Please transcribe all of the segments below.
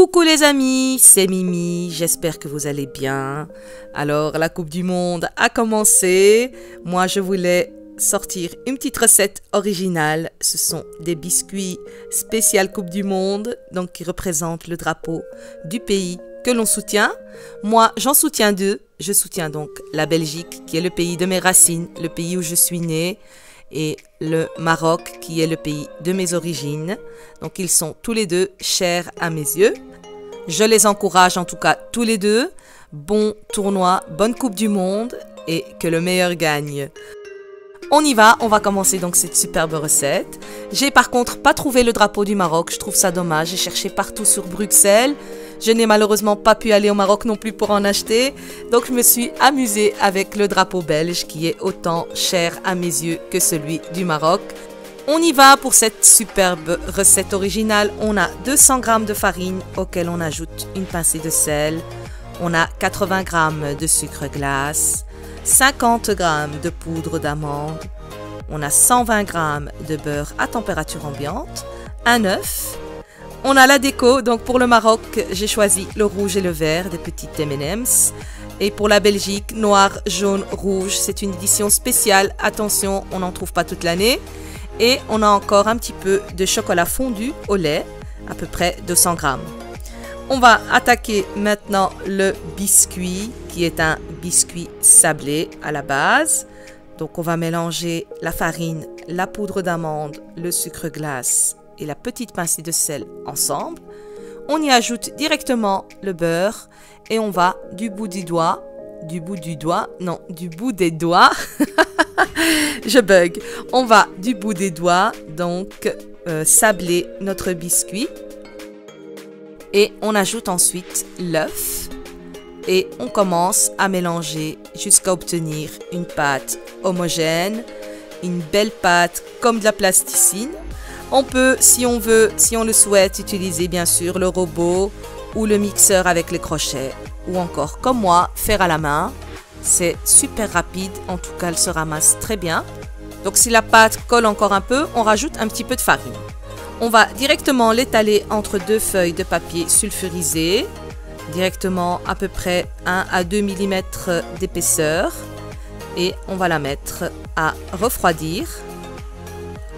Coucou les amis, c'est Mimi, j'espère que vous allez bien. Alors la Coupe du Monde a commencé, moi je voulais sortir une petite recette originale. Ce sont des biscuits spécial Coupe du Monde, donc qui représentent le drapeau du pays que l'on soutient. Moi j'en soutiens deux, je soutiens donc la Belgique qui est le pays de mes racines, le pays où je suis née, et le Maroc qui est le pays de mes origines. Donc ils sont tous les deux chers à mes yeux. Je les encourage en tout cas tous les deux. Bon tournoi, bonne Coupe du Monde et que le meilleur gagne. On y va, on va commencer donc cette superbe recette. J'ai par contre pas trouvé le drapeau du Maroc, je trouve ça dommage. J'ai cherché partout sur Bruxelles. Je n'ai malheureusement pas pu aller au Maroc non plus pour en acheter. Donc je me suis amusée avec le drapeau belge qui est autant cher à mes yeux que celui du Maroc. On y va pour cette superbe recette originale. On a 200 g de farine auquel on ajoute une pincée de sel. On a 80 g de sucre glace, 50 g de poudre d'amande. On a 120 g de beurre à température ambiante, un œuf. On a la déco, donc pour le Maroc, j'ai choisi le rouge et le vert, des petites M&M's. Et pour la Belgique, noir, jaune, rouge, c'est une édition spéciale. Attention, on n'en trouve pas toute l'année. Et on a encore un petit peu de chocolat fondu au lait, à peu près 200 g. On va attaquer maintenant le biscuit, qui est un biscuit sablé à la base. Donc on va mélanger la farine, la poudre d'amande, le sucre glace et la petite pincée de sel ensemble. On y ajoute directement le beurre et on va du bout des doigts, je bug. On va du bout des doigts donc sabler notre biscuit et on ajoute ensuite l'œuf et on commence à mélanger jusqu'à obtenir une pâte homogène, une belle pâte comme de la plasticine. On peut, si on veut, si on le souhaite, utiliser bien sûr le robot ou le mixeur avec les crochets ou encore comme moi, faire à la main. C'est super rapide, en tout cas elle se ramasse très bien. Donc si la pâte colle encore un peu, on rajoute un petit peu de farine. On va directement l'étaler entre deux feuilles de papier sulfurisé, directement à peu près 1 à 2 mm d'épaisseur. Et on va la mettre à refroidir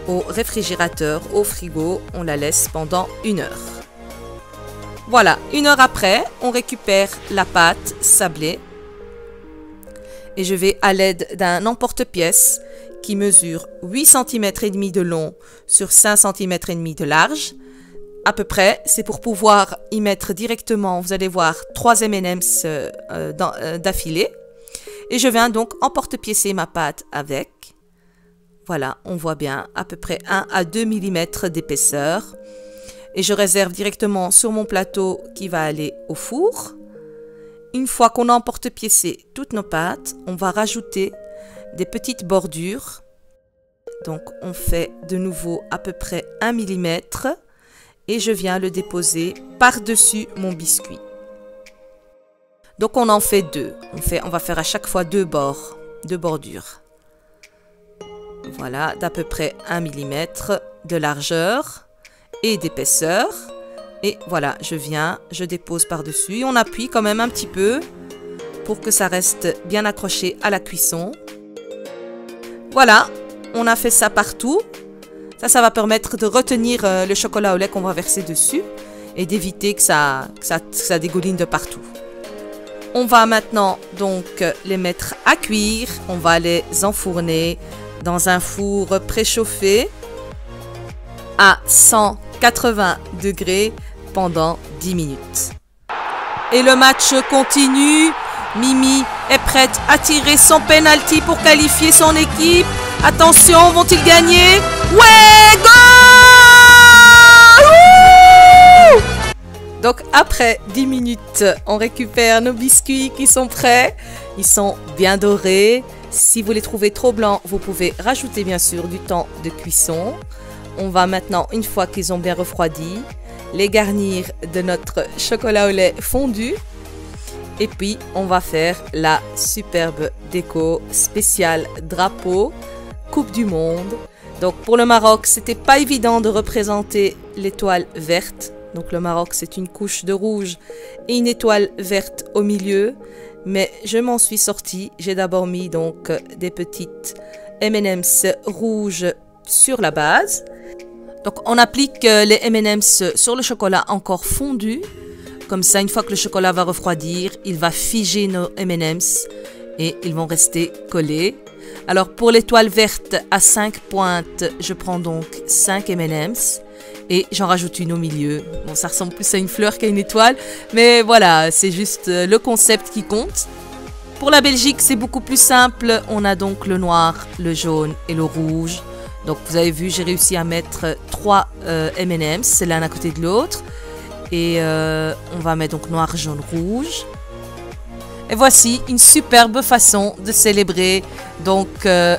au réfrigérateur, au frigo. On la laisse pendant 1 heure. Voilà, 1 heure après, on récupère la pâte sablée. Et je vais à l'aide d'un emporte-pièce qui mesure 8 cm et demi de long sur 5 cm et demi de large. À peu près, c'est pour pouvoir y mettre directement, vous allez voir, 3 M&M's d'affilée. Et je viens donc emporte-piécer ma pâte avec. Voilà, on voit bien à peu près 1 à 2 mm d'épaisseur. Et je réserve directement sur mon plateau qui va aller au four. Une fois qu'on a emporte-piécé toutes nos pâtes, on va rajouter des petites bordures. Donc on fait de nouveau à peu près 1 mm et je viens le déposer par-dessus mon biscuit. Donc on en fait deux. On va faire à chaque fois deux bordures. Voilà, d'à peu près 1 mm de largeur et d'épaisseur. Et voilà, je dépose par-dessus. On appuie quand même un petit peu pour que ça reste bien accroché à la cuisson. Voilà, on a fait ça partout. Ça va permettre de retenir le chocolat au lait qu'on va verser dessus et d'éviter que ça dégouline de partout. On va maintenant donc les mettre à cuire. On va les enfourner dans un four préchauffé à 180 degrés pendant 10 minutes. Et le match continue. Mimi est prête à tirer son penalty pour qualifier son équipe. Attention, vont-ils gagner? Ouais, goal! Donc après 10 minutes, on récupère nos biscuits qui sont prêts. Ils sont bien dorés. Si vous les trouvez trop blancs, vous pouvez rajouter bien sûr du temps de cuisson. On va maintenant, une fois qu'ils ont bien refroidi, les garnir de notre chocolat au lait fondu. Et puis, on va faire la superbe déco spéciale drapeau Coupe du Monde. Donc, pour le Maroc, c'était pas évident de représenter l'étoile verte Donc le Maroc, c'est une couche de rouge et une étoile verte au milieu. Mais je m'en suis sortie. J'ai d'abord mis donc des petites M&M's rouges sur la base. Donc on applique les M&M's sur le chocolat encore fondu. Comme ça, une fois que le chocolat va refroidir, il va figer nos M&M's et ils vont rester collés. Alors pour l'étoile verte à 5 pointes, je prends donc 5 M&M's et j'en rajoute une au milieu. Bon, ça ressemble plus à une fleur qu'à une étoile, mais voilà, c'est juste le concept qui compte. Pour la Belgique, c'est beaucoup plus simple. On a donc le noir, le jaune et le rouge. Donc vous avez vu, j'ai réussi à mettre 3 M&M's, l'un à côté de l'autre. Et on va mettre donc noir, jaune, rouge. Et voici une superbe façon de célébrer. Donc, olé,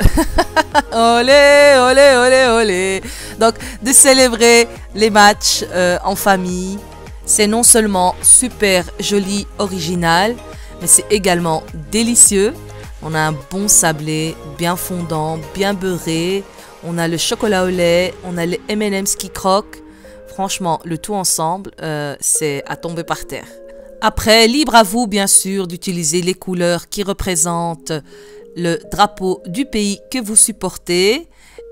olé, olé, olé. Donc, de célébrer les matchs en famille. C'est non seulement super joli, original, mais c'est également délicieux. On a un bon sablé, bien fondant, bien beurré. On a le chocolat au lait, on a les M&M's qui croquent. Franchement, le tout ensemble, c'est à tomber par terre. Après, libre à vous, bien sûr, d'utiliser les couleurs qui représentent le drapeau du pays que vous supportez.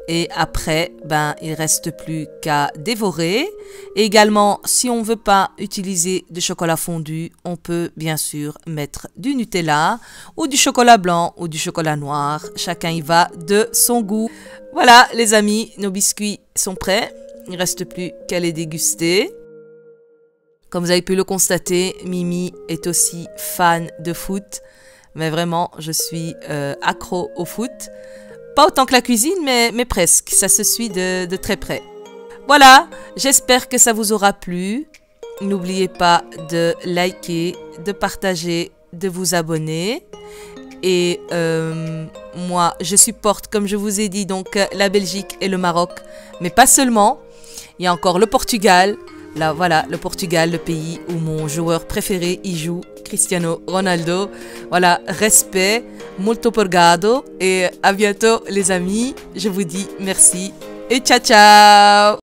Et après, il reste plus qu'à dévorer. Et également, si on ne veut pas utiliser de chocolat fondu, on peut bien sûr mettre du Nutella ou du chocolat blanc ou du chocolat noir. Chacun y va de son goût. Voilà, les amis, nos biscuits sont prêts. Il ne reste plus qu'à les déguster. Comme vous avez pu le constater, Mimi est aussi fan de foot. Mais vraiment, je suis accro au foot. Pas autant que la cuisine, mais presque. Ça se suit de très près. Voilà, j'espère que ça vous aura plu. N'oubliez pas de liker, de partager, de vous abonner. Et moi, je supporte, comme je vous ai dit, donc la Belgique et le Maroc. Mais pas seulement. Il y a encore le Portugal. Là, voilà, le Portugal, le pays où mon joueur préféré y joue, Cristiano Ronaldo. Voilà, respect, muito obrigado et à bientôt les amis. Je vous dis merci et ciao ciao.